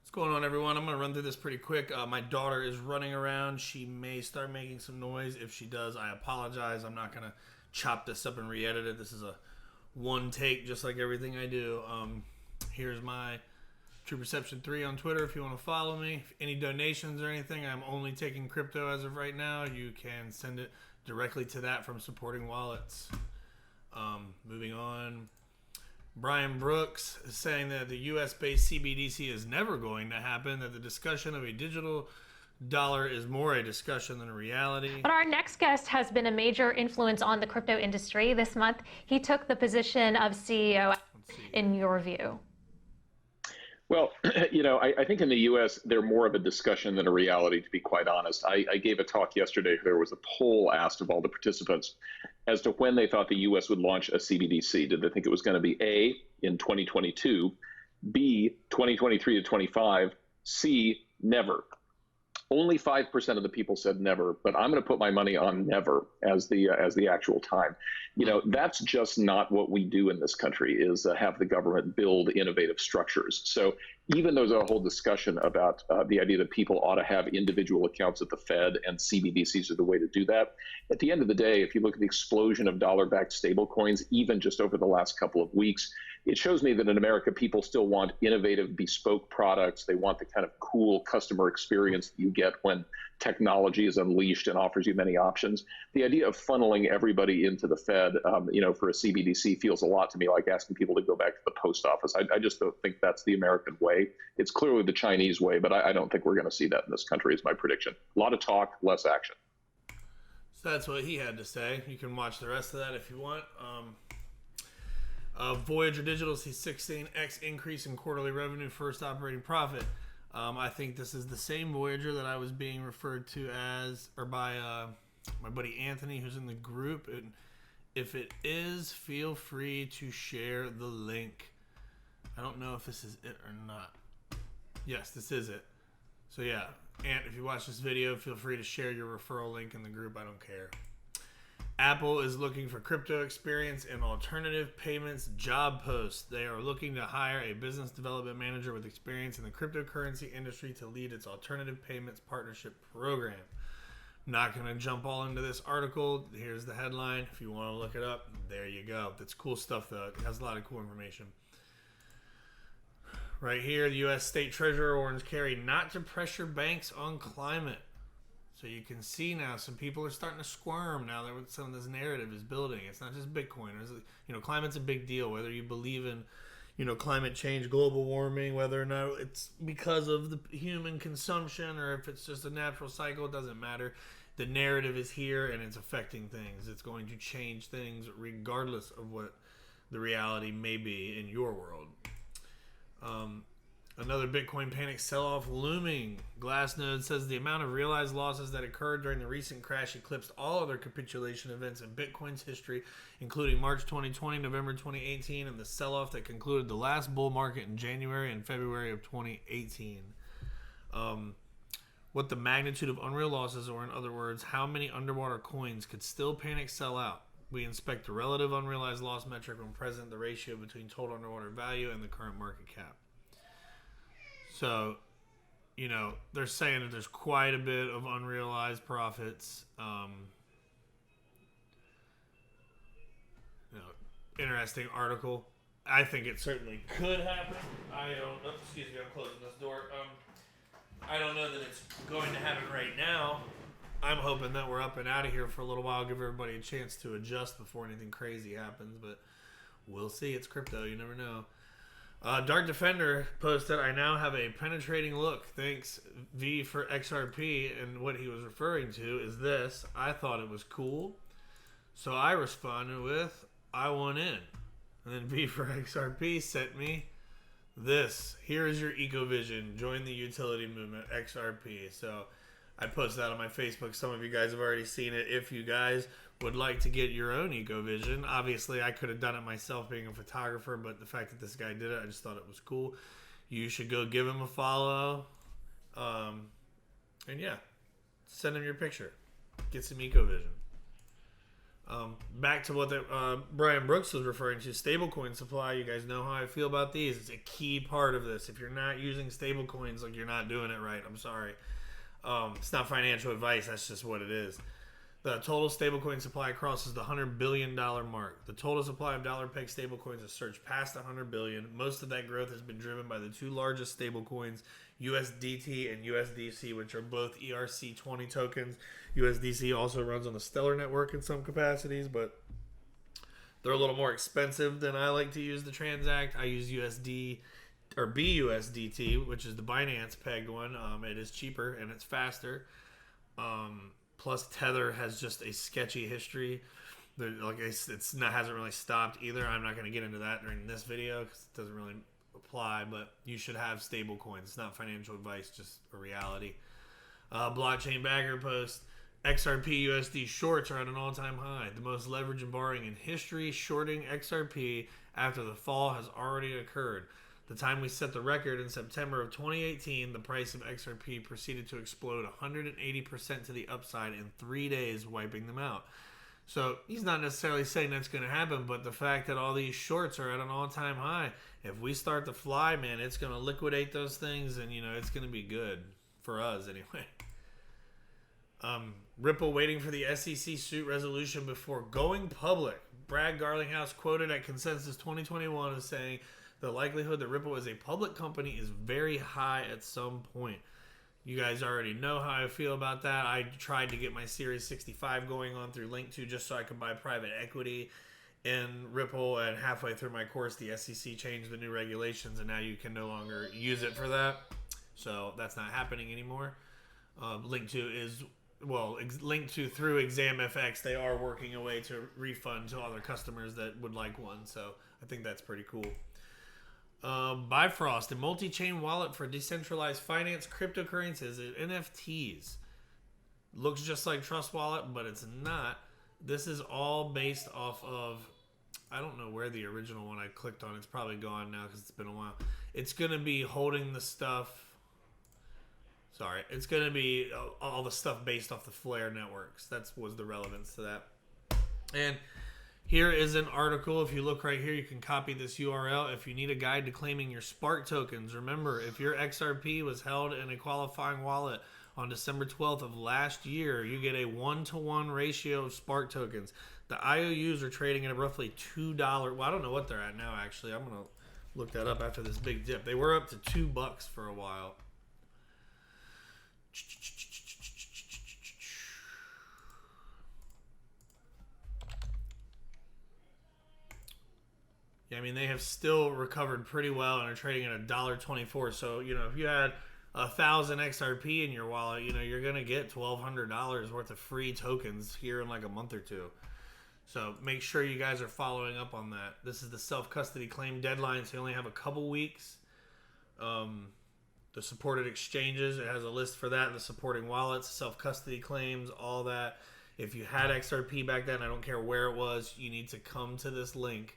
What's going on, everyone? I'm going to run through this pretty quick. My daughter is running around. She may start making some noise. If she does, I apologize. I'm not going to chop this up and re-edit it. This is a one take, just like everything I do. Here's my True Perception 3 on Twitter if you want to follow me. If any donations or anything, I'm only taking crypto as of right now. You can send it directly to that from supporting wallets. Moving on. Brian Brooks is saying that the U.S.-based CBDC is never going to happen, that the discussion of a digital dollar is more a discussion than a reality. But our next guest has been a major influence on the crypto industry. This month, he took the position of CEO. In your view? Well, I think in the U.S., they're more of a discussion than a reality, to be quite honest. I gave a talk yesterday. There was a poll asked of all the participants as to when they thought the U.S. would launch a CBDC. Did they think it was going to be A, in 2022, B, 2023 to 25, C, never? Only 5% of the people said never, but I'm going to put my money on never as the actual time. That's just not what we do in this country, is have the government build innovative structures. So even though there's a whole discussion about the idea that people ought to have individual accounts at the Fed and CBDCs are the way to do that, at the end of the day, if you look at the explosion of dollar-backed stablecoins, even just over the last couple of weeks, it shows me that in America, people still want innovative, bespoke products. They want the kind of cool customer experience that you get when technology is unleashed and offers you many options. The idea of funneling everybody into the Fed, for a CBDC feels a lot to me like asking people to go back to the post office. I just don't think that's the American way. It's clearly the Chinese way, but I don't think we're going to see that in this country, is my prediction. A lot of talk, less action. So that's what he had to say. You can watch the rest of that if you want. Voyager Digital sees 16x increase in quarterly revenue, first operating profit. I think this is the same Voyager that I was being referred to by my buddy Anthony, who's in the group. And if it is, feel free to share the link. I don't know if this is it or not. Yes, this is it. So yeah, Ant, if you watch this video, feel free to share your referral link in the group. I don't care. Apple is looking for crypto experience and alternative payments job posts. They are looking to hire a business development manager with experience in the cryptocurrency industry to lead its alternative payments partnership program. Not going to jump all into this article. Here's the headline. If you want to look it up, there you go. That's cool stuff, though. It has a lot of cool information. Right here, the U.S. State Treasurer warns Kerry not to pressure banks on climate. So you can see now some people are starting to squirm now that some of this narrative is building. It's not just Bitcoin. Climate's a big deal. Whether you believe in, climate change, global warming, whether or not it's because of the human consumption or if it's just a natural cycle, it doesn't matter. The narrative is here and it's affecting things. It's going to change things regardless of what the reality may be in your world. Another Bitcoin panic sell-off looming. Glassnode says the amount of realized losses that occurred during the recent crash eclipsed all other capitulation events in Bitcoin's history, including March 2020, November 2018, and the sell-off that concluded the last bull market in January and February of 2018. What the magnitude of unreal losses, or in other words, how many underwater coins could still panic sell out? We inspect the relative unrealized loss metric when present, the ratio between total underwater value and the current market cap. So, they're saying that there's quite a bit of unrealized profits. Interesting article. I think it certainly could happen. Excuse me, I'm closing this door. I don't know that it's going to happen right now. I'm hoping that we're up and out of here for a little while, give everybody a chance to adjust before anything crazy happens, but we'll see. It's crypto. You never know. Dark Defender posted, I now have a penetrating look. Thanks, V for XRP. And what he was referring to is this. I thought it was cool. So I responded with, I want in. And then V for XRP sent me this. Here is your EcoVision. Join the utility movement, XRP. So I posted that on my Facebook. Some of you guys have already seen it. If you guys would like to get your own EcoVision, obviously I could have done it myself being a photographer, but the fact that this guy did it, I just thought it was cool. You should go give him a follow. And yeah, send him your picture. Get some EcoVision. Back to what Brian Brooks was referring to, stablecoin supply. You guys know how I feel about these. It's a key part of this. If you're not using stablecoins, like, you're not doing it right. I'm sorry. It's not financial advice. That's just what it is. The total stablecoin supply crosses the $100 billion mark. The total supply of dollar-peg stablecoins has surged past $100 billion. Most of that growth has been driven by the two largest stablecoins, USDT and USDC, which are both ERC20 tokens. USDC also runs on the Stellar network in some capacities, but they're a little more expensive than I like to use to transact. I use USD or BUSDT, which is the Binance pegged one. It is cheaper and it's faster. Plus, Tether has just a sketchy history. Hasn't really stopped either. I'm not going to get into that during this video because it doesn't really apply. But you should have stable coins. It's not financial advice, just a reality. Blockchain backer post. XRP USD shorts are at an all-time high. The most leverage and borrowing in history. Shorting XRP after the fall has already occurred. The time we set the record in September of 2018, the price of XRP proceeded to explode 180% to the upside in 3 days, wiping them out. So he's not necessarily saying that's going to happen, but the fact that all these shorts are at an all-time high, if we start to fly, man, it's going to liquidate those things, and, it's going to be good for us anyway. Ripple waiting for the SEC suit resolution before going public. Brad Garlinghouse quoted at Consensus 2021 as saying, the likelihood that Ripple is a public company is very high at some point. You guys already know how I feel about that. I tried to get my Series 65 going on through Link2 just so I could buy private equity in Ripple, and halfway through my course, the SEC changed the new regulations, and now you can no longer use it for that. So that's not happening anymore. Link2 Link2 through ExamFX, they are working a way to refund to other customers that would like one. So I think that's pretty cool. Bifrost, a multi-chain wallet for decentralized finance, cryptocurrencies, and NFTs. Looks just like Trust Wallet, but it's not. This is all based off of, I don't know where the original one I clicked on. It's probably gone now because it's been a while. It's going to be holding the stuff. Sorry, it's going to be all the stuff based off the Flare networks. That was the relevance to that. And here is an article. If you look right here, you can copy this URL. If you need a guide to claiming your Spark tokens, remember, if your XRP was held in a qualifying wallet on December 12th of last year, you get a 1-to-1 ratio of Spark tokens. The IOUs are trading at roughly $2. Well, I don't know what they're at now, actually. I'm going to look that up after this big dip. They were up to $2 for a while. Yeah, I mean, they have still recovered pretty well and are trading at $1.24. So, if you had 1,000 XRP in your wallet, you're going to get $1,200 worth of free tokens here in like a month or two. So make sure you guys are following up on that. This is the self-custody claim deadline, so you only have a couple weeks. The supported exchanges, it has a list for that. The supporting wallets, self-custody claims, all that. If you had XRP back then, I don't care where it was, you need to come to this link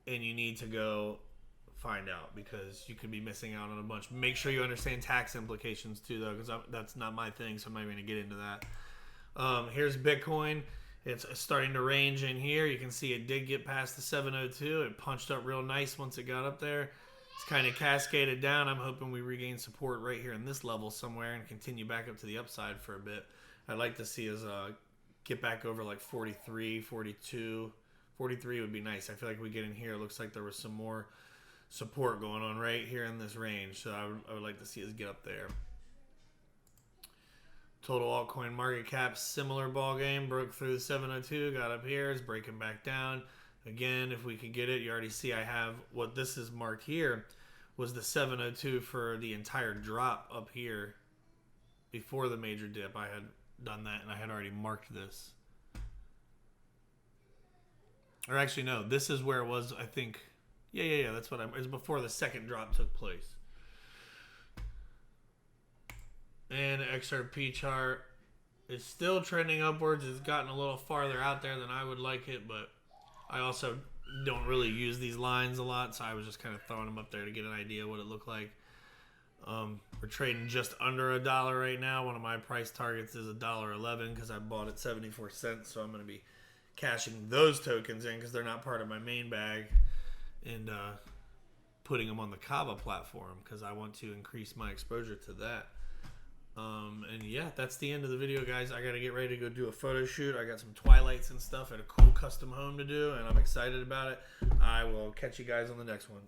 and you need to go find out, because you could be missing out on a bunch. Make sure you understand tax implications too, though, because that's not my thing, so I'm not even going to get into that. Here's Bitcoin. It's starting to range in here. You can see it did get past the 702. It punched up real nice once it got up there. It's kind of cascaded down. I'm hoping we regain support right here in this level somewhere and continue back up to the upside for a bit. I'd like to see us get back over like 43, 42. 43 would be nice. I feel like we get in here. It looks like there was some more support going on right here in this range. So I would like to see us get up there. Total altcoin market cap, similar ball game. Broke through the 702, got up here, is breaking back down. Again, if we could get it, you already see I have what this is marked here was the 702 for the entire drop up here before the major dip. I had done that and I had already marked this. Or actually, no, this is where it was, I think. Yeah, that's what it was before the second drop took place. And XRP chart is still trending upwards. It's gotten a little farther out there than I would like it, but I also don't really use these lines a lot, so I was just kind of throwing them up there to get an idea what it looked like. We're trading just under $1 right now. One of my price targets is $1.11 because I bought at 74 cents, so I'm going to be cashing those tokens in because they're not part of my main bag, and putting them on the Kava platform because I want to increase my exposure to that. And yeah, that's the end of the video, guys. I got to get ready to go do a photo shoot. I got some twilights and stuff at a cool custom home to do, and I'm excited about it. I will catch you guys on the next one.